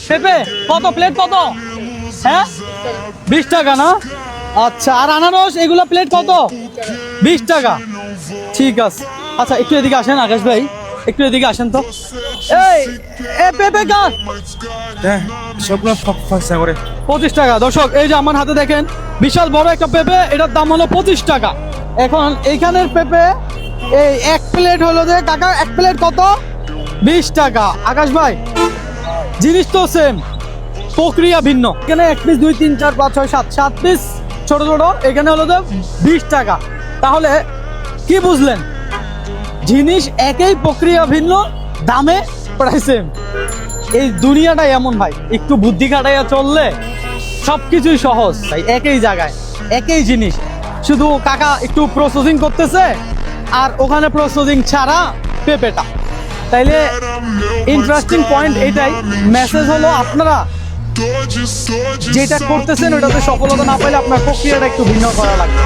পেঁপে কত প্লেট কত? হ্যাঁ 20 টাকা না? আচ্ছা, আর আনারস এগুলা প্লেট কত? 20 টাকা। ঠিক আছে। আচ্ছা, একটু এদিকে আসেন আকাশ ভাই, একটু এদিকে আসেন তো। এই পেঁপে কার? হ্যাঁ সবগুলো পয়সা করে। 25 টাকা। দর্শক, এই যে আমার হাতে দেখেন বিশাল বড় একটা পেঁপে, এটার দাম হলো 25 টাকা। এখন এইখানের পেঁপে এই এক প্লেট হলো যে কাকা, এক প্লেট কত? 20 টাকা। আকাশ ভাই জিনিস তো সেম, প্রক্রিয়া ভিন্ন। এখানে 1 পিস 2 3 4 5 6 7 7 পিস ছোট ছোট, এখানে হলো যে 20 টাকা। তাহলে কি বুঝলেন? জিনিস একই, প্রক্রিয়া ভিন্ন, দামে প্রায় সেম। এই দুনিয়াটাই এমন ভাই, একটু বুদ্ধি খাটাইয়া চললে সবকিছুই সহজ ভাই। একই জায়গায় একই জিনিস, শুধু কাকা একটু প্রসেসিং করতেছে আর ওখানে প্রসেসিং ছাড়া পেঁপেটা। তাইলে ইন্টারেস্টিং পয়েন্ট এটাই, মেসেজ হলো আপনারা যেটা করতেছেন ওটাতে সফলতা না পাইলে আপনার প্রক্রিয়াটা একটু ভিন্ন করা লাগবে।